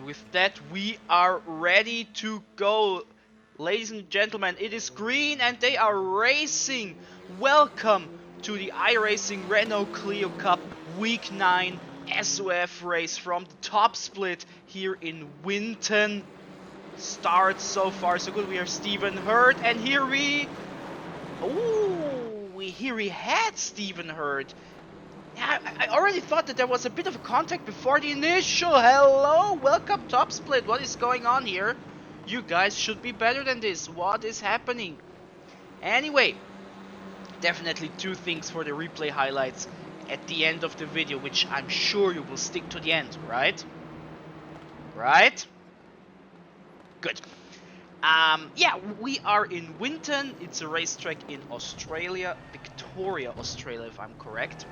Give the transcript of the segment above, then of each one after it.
And with that, we are ready to go. Ladies and gentlemen, it is green and they are racing. Welcome to the iRacing Renault Clio Cup Week 9 SoF race from the top split here in Winton. Starts so far so good. We are Stephen Hurd, and here we had Stephen Hurd. Yeah, I already thought that there was a bit of a contact before the initial. Hello, welcome top split. What is going on here? You guys should be better than this. What is happening? Anyway, definitely two things for the replay highlights at the end of the video, which I'm sure you will stick to the end, right? Right? Good. Yeah, we are in Winton. It's a racetrack in Australia, Victoria, Australia, if I'm correct.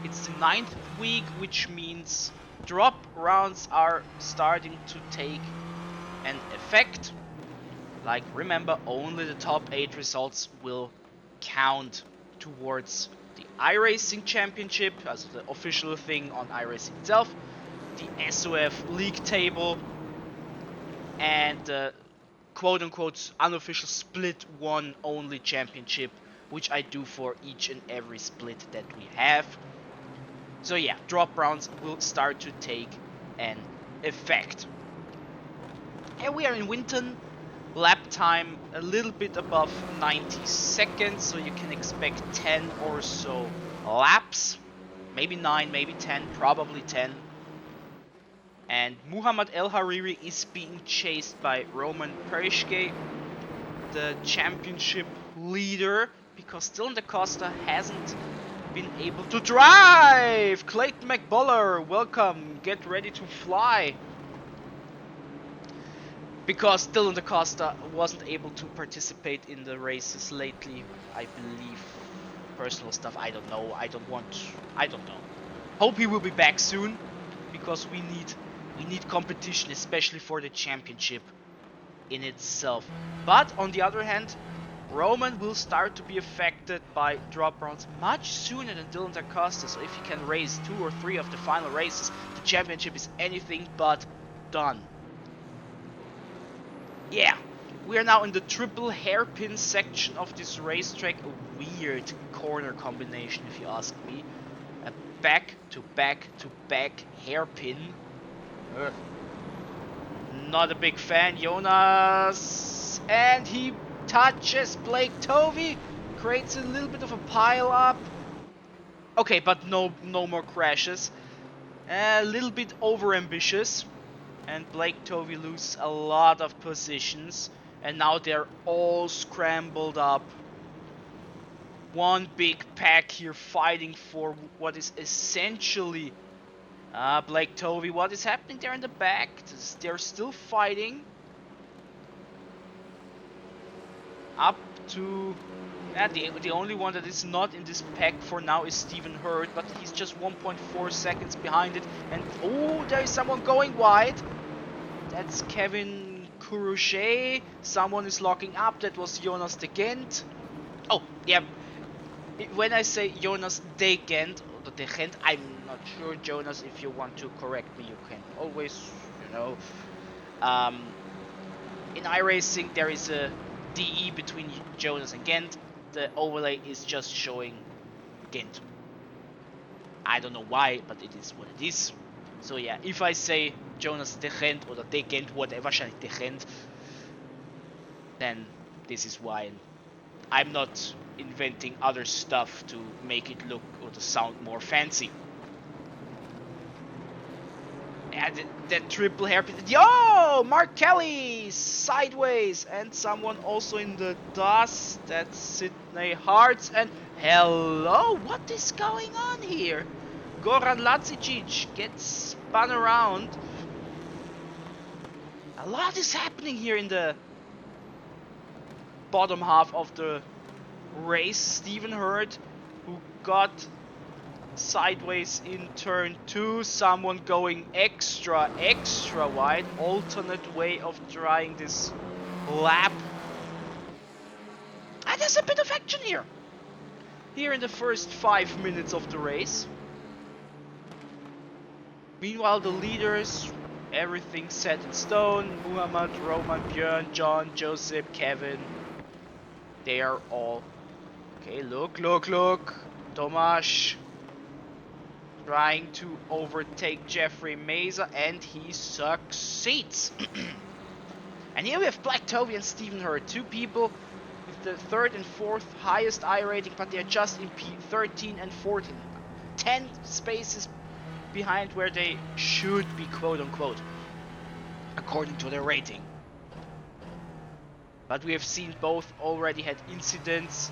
It's the 9th week, which means drop rounds are starting to take an effect. Like, remember, only the top 8 results will count towards the iRacing Championship, as the official thing on iRacing itself, the SoF League table, and the quote-unquote unofficial Split 1 only championship, which I do for each and every split that we have. So yeah, drop rounds will start to take an effect. And we are in Winton. Lap time a little bit above 90 seconds, so you can expect 10 or so laps. Maybe 9, maybe 10, probably 10. And Muhammad El Hariri is being chased by Roman Perishke, the championship leader, because Dylan Da Costa hasn't been able to drive. Clayton McBuller, welcome, get ready to fly. Because Dylan Da Costa wasn't able to participate in the races lately, I believe. Personal stuff, I don't know. I don't know. Hope he will be back soon, because we need competition, especially for the championship in itself. But on the other hand, Roman will start to be affected by drop rounds much sooner than Dylan Da Costa. So if he can race 2 or 3 of the final races, the championship is anything but done. Yeah, we are now in the triple hairpin section of this racetrack. A weird corner combination, if you ask me. A back to back to back hairpin. Not a big fan. Jonas, and he touches Blake Tovey, creates a little bit of a pile up. Okay, but no more crashes. A little bit over ambitious, and Blake Tovey loses a lot of positions, and now they're all scrambled up. One big pack here fighting for what is essentially Blake Tovey. What is happening there in the back? They're still fighting. Up to... the only one that is not in this pack for now is Stephen Hurd, but he's just 1.4 seconds behind it. And oh, there is someone going wide. That's Kevin Kuruchet. Someone is locking up. That was Jonas De Gent. Oh, yeah. When I say Jonas De Gent, or De Gent, I'm not sure, Jonas. If you want to correct me, you can always, in iRacing, there is a DE between Jonas and Gent. The overlay is just showing Gent. I don't know why, but it is what it is. So yeah, if I say Jonas De Gent or De Gent, whatever, wahrscheinlich De Gent, then this is why. I'm not inventing other stuff to make it look or to sound more fancy. And that triple hairpin. Yo! Mark Kelly! Sideways! And someone also in the dust. That's Sydney Hartz. And hello! What is going on here? Goran Lacicic gets spun around. A lot is happening here in the bottom half of the race. Stephen Hurd, who got sideways in turn 2, someone going extra wide, alternate way of trying this lap. And there's a bit of action here in the first 5 minutes of the race. Meanwhile, the leaders, everything set in stone. Muhammad, Roman, Björn, John, Joseph, Kevin. They are all... Okay, look. Tomasz trying to overtake Jeffrey Meza, and he succeeds. And here we have Black Toby and Stephen Hurd, two people with the third and fourth highest iRating, but they're just in P13 and 14. 10 spaces behind where they should be, quote unquote, according to their rating. But we have seen both already had incidents,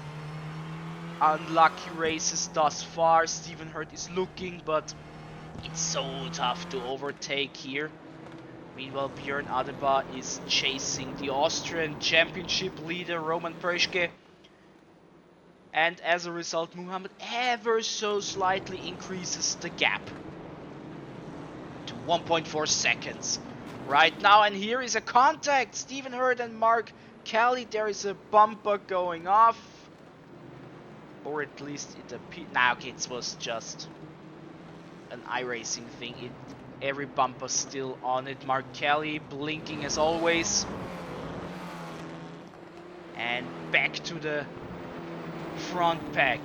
unlucky races thus far. Stephen Hurd is looking, but it's so tough to overtake here. Meanwhile, Björn Adeba is chasing the Austrian championship leader Roman Preschke. And as a result, Muhammad ever so slightly increases the gap to 1.4 seconds right now. And here is a contact. Stephen Hurd and Mark Kelly. There is a bumper going off. Or at least it appeared. Nah, okay, it was just an iRacing thing. Every bumper still on it. Mark Kelly blinking as always. And back to the front pack.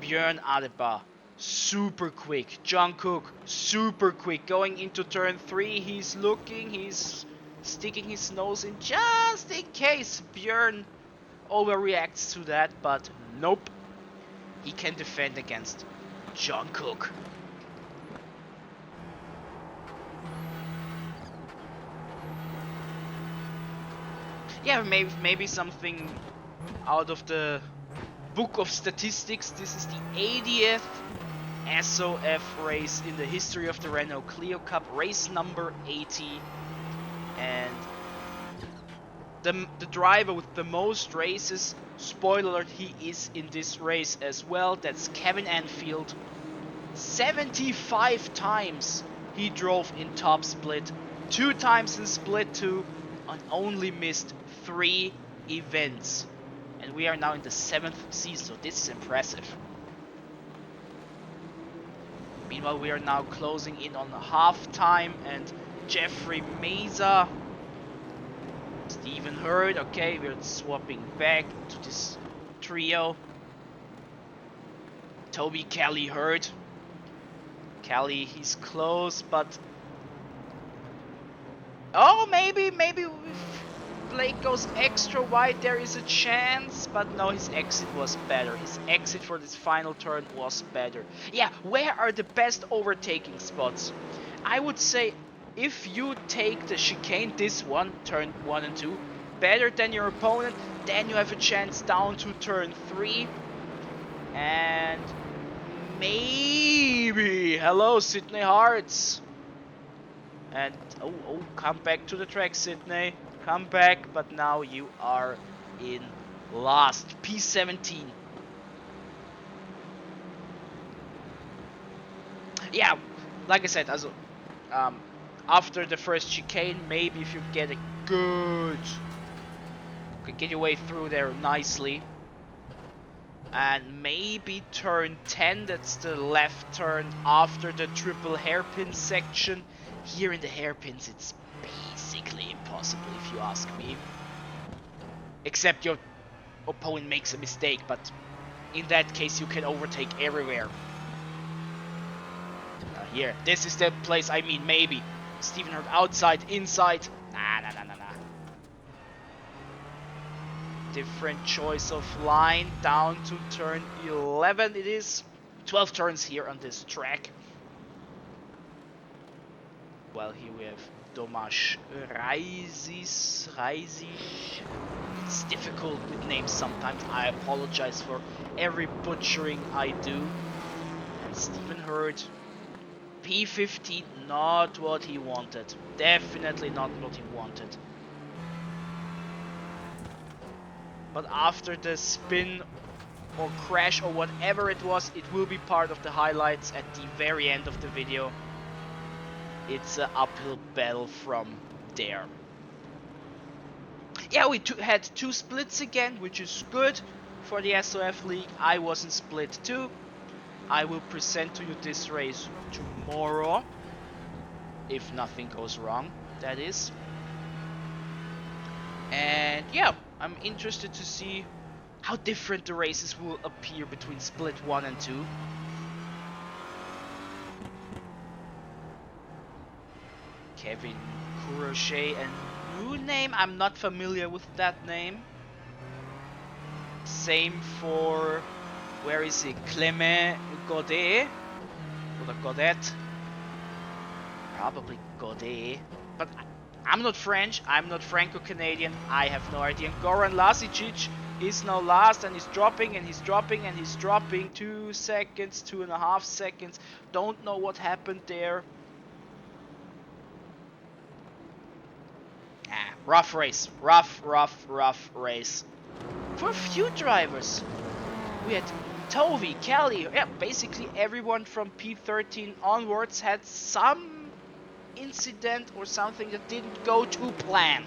Björn Adeba, super quick. John Cook, super quick. Going into turn 3, he's looking, he's sticking his nose in just in case Björn overreacts to that, but nope. He can defend against John Cook. Yeah, maybe something out of the book of statistics. This is the 80th SoF race in the history of the Renault Clio Cup, race number 80, and the driver with the most races, spoiler alert, he is in this race as well. That's Kevin Anfield. 75 times he drove in top split, 2 times in split 2, and only missed 3 events. And we are now in the 7th season, so this is impressive. Meanwhile, we are now closing in on half time, and Jeffrey Meza, Stephen Hurd, okay, we're swapping back to this trio. Toby, Kelly, Hurd. Kelly, he's close, but... Oh, maybe if Blake goes extra wide, there is a chance, but no, his exit was better. His exit for this final turn was better. Yeah, where are the best overtaking spots? I would say if you take the chicane, this one, turn 1 and 2, better than your opponent, then you have a chance down to turn 3. And maybe, hello Sydney Hearts. And oh, come back to the track, Sydney. Come back, but now you are in last, P17. Yeah, like I said, also, after the first chicane, maybe if you get a good, get your way through there nicely, and maybe turn 10, that's the left turn after the triple hairpin section. Here in the hairpins, it's basically impossible if you ask me. Except your opponent makes a mistake, but in that case you can overtake everywhere. Here, this is the place I mean, maybe. Stephen Hurd outside, inside. Nah. Different choice of line, down to turn 11 it is. 12 turns here on this track. Well, here we have Tomasz Reisisch. It's difficult with names sometimes. I apologize for every butchering I do. And Stephen Hurd, P15, not what he wanted. Definitely not what he wanted. But after the spin or crash or whatever it was, it will be part of the highlights at the very end of the video. It's an uphill battle from there. Yeah, we had 2 splits again, which is good for the SoF League. I was in split 2. I will present to you this race tomorrow, if nothing goes wrong, that is. And yeah, I'm interested to see how different the races will appear between Split 1 and 2. Kevin Courage, a new name, I'm not familiar with that name. Same for, where is he, Clement Godet, or Godet, probably Godet, but I'm not French, I'm not Franco-Canadian, I have no idea. And Goran Lasicic is now last, and he's dropping, and he's dropping, and he's dropping. 2 seconds, 2.5 seconds, don't know what happened there. Rough race, rough race. For a few drivers. We had Tovi, Kelly, yeah, basically everyone from P13 onwards had some incident or something that didn't go to plan.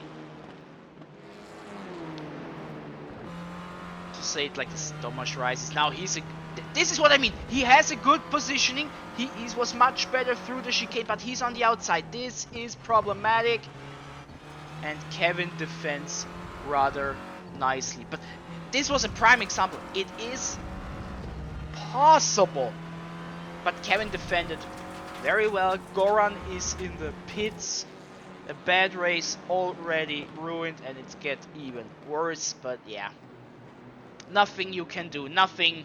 To say it like this, Tomasz rises. Now this is what I mean. He has a good positioning. He was much better through the chicane, but he's on the outside. This is problematic. And Kevin defends rather nicely. But this was a prime example. It is possible. But Kevin defended very well. Goran is in the pits. A bad race already ruined, and it gets even worse. But yeah, nothing you can do. Nothing.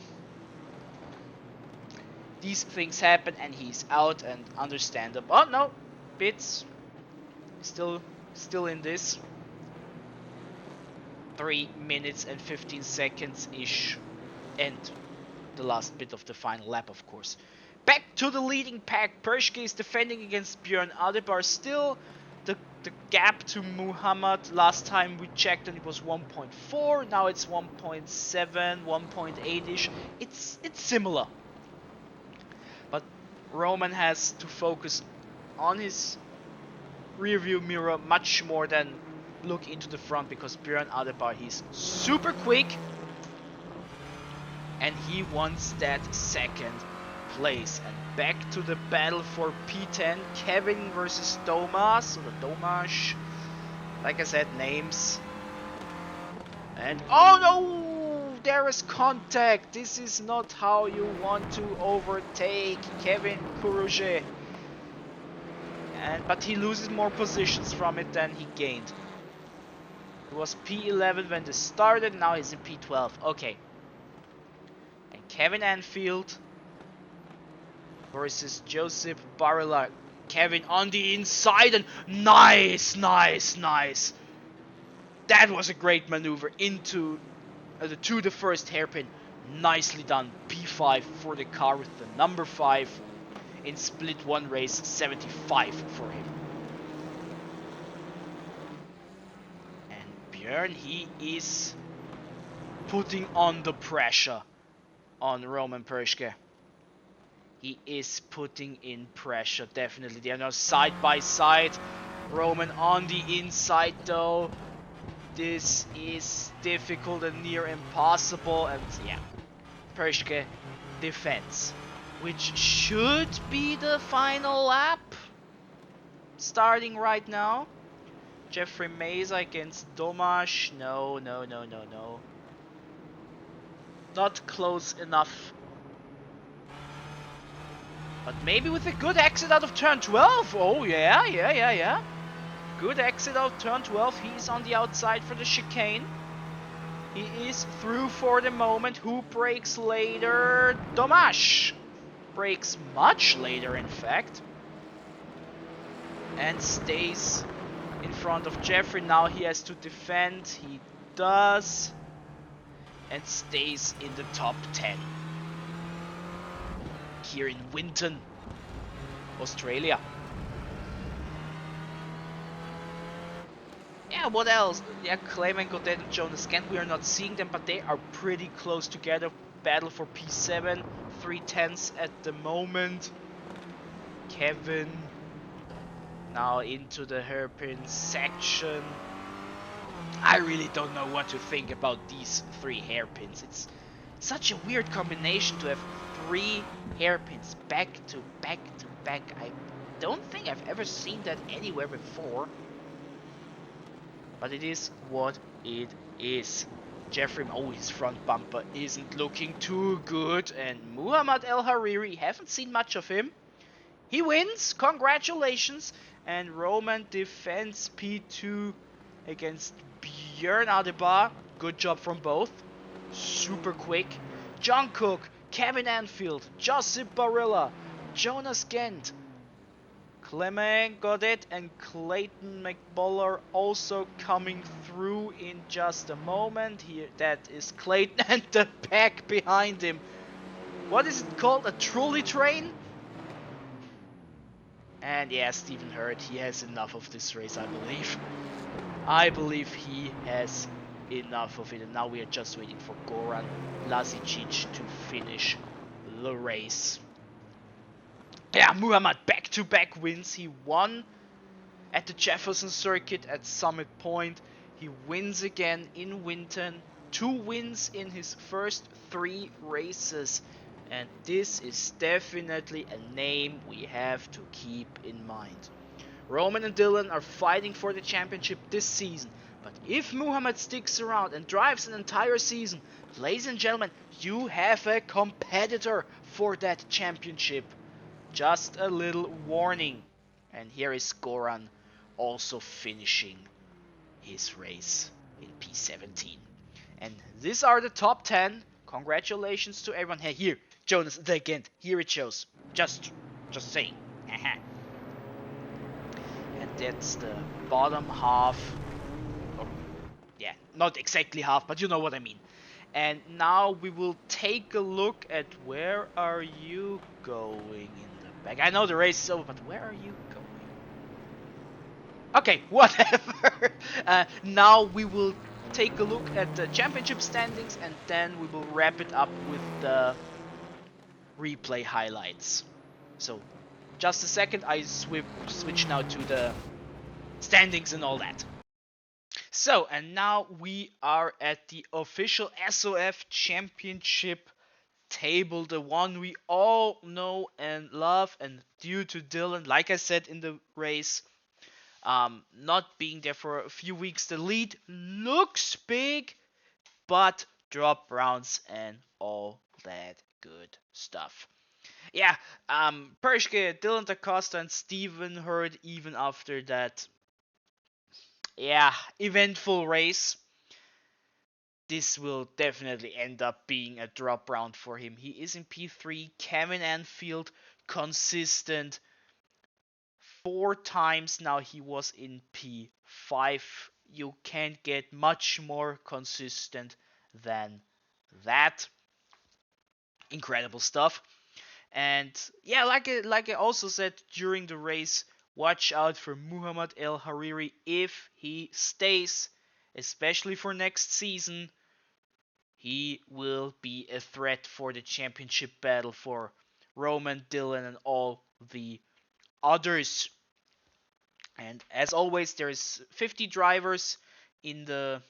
These things happen, and he's out, and understandable. Oh no, pits. Still in this. 3 minutes and 15 seconds ish, and the last bit of the final lap, of course. Back to the leading pack. Pershke is defending against Björn Adebar. Still the gap to Muhammad, last time we checked and it was 1.4, now it's 1.7, 1.8 ish. It's similar, but Roman has to focus on his rearview mirror much more than look into the front, because Björn Adebar, he's super quick and he wants that second place. And back to the battle for P10, Kevin versus Tomas, or Tomasz, like I said, names. And oh no, there is contact. This is not how you want to overtake Kevin Courage. But he loses more positions from it than he gained. It was P11 when this started, now he's in P12. Okay. And Kevin Anfield versus Joseph Barilla. Kevin on the inside, and nice. That was a great maneuver into to the first hairpin. Nicely done. P5 for the car with the number 5. In Split 1 race, 75 for him. And Björn, he is putting on the pressure on Roman Pershke. He is putting in pressure, definitely. They are now side by side. Roman on the inside though. This is difficult and near impossible. And yeah, Pershke defends, which should be the final lap, starting right now. Jeffrey Meza against Tomasz. No. Not close enough. But maybe with a good exit out of turn 12. Oh yeah. Good exit out of turn 12. He's on the outside for the chicane. He is through for the moment. Who breaks later? Tomasz breaks much later, in fact, and stays in front of Jeffrey. Now he has to defend. He does, and stays in the top 10 here in Winton, Australia. Yeah, what else? Yeah, Clement Godet and Jonas Kent, we are not seeing them, but they are pretty close together. Battle for P7, 3/10 at the moment. Kevin now into the hairpin section. I really don't know what to think about these 3 hairpins. It's such a weird combination to have 3 hairpins back to back to back. I don't think I've ever seen that anywhere before, but it is what it is. Jeffrey, oh, his front bumper isn't looking too good, and Muhammad El Hariri, haven't seen much of him. He wins, congratulations, and Roman defends P2 against Björn Adebar. Good job from both. Super quick. John Cook, Kevin Anfield, Josip Barilla, Jonas Gent, Clement got it, and Clayton McBuller also coming through in just a moment. Here, that is Clayton and the pack behind him. What is it called? A trolley train? And yeah, Stephen Hurd, he has enough of this race, I believe. I believe he has enough of it, and now we are just waiting for Goran Lazic to finish the race. Yeah, Muhammad back-to-back wins. He won at the Jefferson Circuit at Summit Point. He wins again in Winton. 2 wins in his first 3 races. And this is definitely a name we have to keep in mind. Roman and Dylan are fighting for the championship this season. But if Muhammad sticks around and drives an entire season, ladies and gentlemen, you have a competitor for that championship. Just a little warning. And here is Goran also finishing his race in P17. And these are the top 10. Congratulations to everyone. Hey, here, Jonas, again, here it shows. Just saying. And that's the bottom half. Or, yeah, not exactly half, but you know what I mean. And now we will take a look at where are you going in the back. I know the race is over, but where are you going? Okay, whatever. Now we will take a look at the championship standings, and then we will wrap it up with the replay highlights. So, just a second, I switch now to the standings and all that. So, and now we are at the official SoF Championship table, the one we all know and love, and due to Dylan, like I said in the race, not being there for a few weeks, the lead looks big, but drop rounds and all that good stuff. Yeah, Pershke, Dylan DaCosta, and Stephen Hurd, even after that, yeah, eventful race, this will definitely end up being a drop round for him. He is in P3, Kevin Anfield, consistent. 4 times now he was in P5. You can't get much more consistent than that. Incredible stuff. And yeah, like I also said during the race, watch out for Muhammad El Hariri if he stays, especially for next season. He will be a threat for the championship battle for Roman, Dylan, and all the others. And as always, there's 50 drivers in the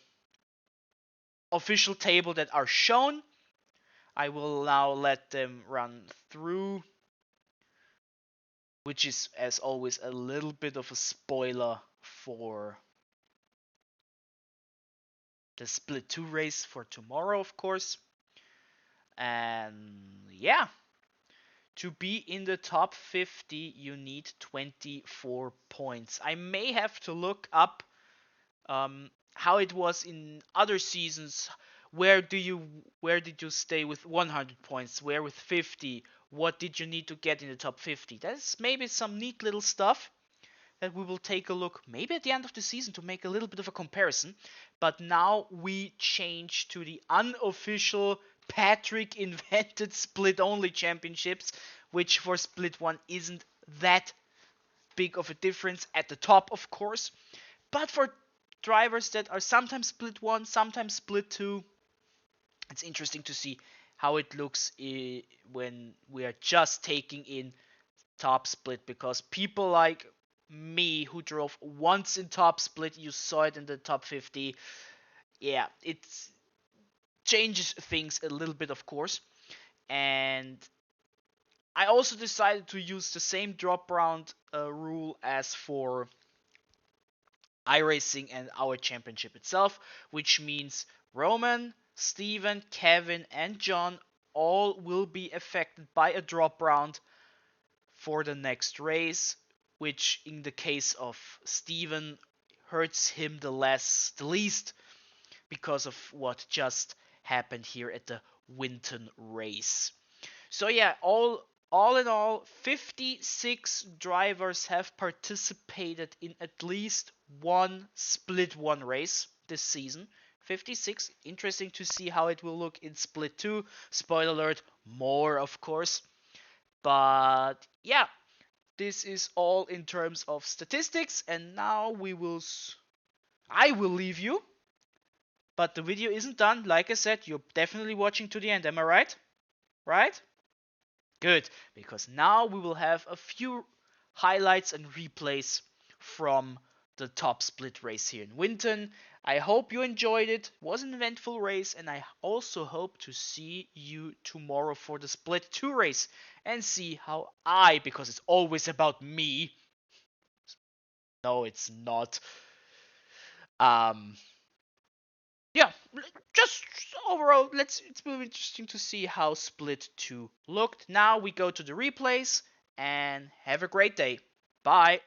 official table that are shown. I will now let them run through, which is, as always, a little bit of a spoiler for the Split 2 race for tomorrow, of course. And yeah, to be in the top 50, you need 24 points. I may have to look up how it was in other seasons. Where did you stay with 100 points? Where with 50? What did you need to get in the top 50? That's maybe some neat little stuff that we will take a look maybe at the end of the season to make a little bit of a comparison. But now we change to the unofficial Patrick invented split only championships, which for split 1 isn't that big of a difference at the top, of course. But for drivers that are sometimes split 1, sometimes split 2, it's interesting to see how it looks when we are just taking in top split, because people like me who drove once in top split, you saw it in the top 50. Yeah, it changes things a little bit, of course. And I also decided to use the same drop round rule as for iRacing and our championship itself, which means Roman, Steven, Kevin, and John all will be affected by a drop round for the next race, which in the case of Steven hurts him the least because of what just happened here at the Winton race. So yeah, all in all, 56 drivers have participated in at least one split one race this season. 56. Interesting to see how it will look in split 2. Spoiler alert, more of course. But yeah, this is all in terms of statistics, and now I will leave you, but the video isn't done. Like I said, you're definitely watching to the end. Am I right? Right? Good, because now we will have a few highlights and replays from the top split race here in Winton. I hope you enjoyed it. It was an eventful race, and I also hope to see you tomorrow for the split 2 race and see how because it's always about me. No, it's not. Um, yeah, just overall, it will be interesting to see how Split 2 looked. Now we go to the replays, and have a great day. Bye.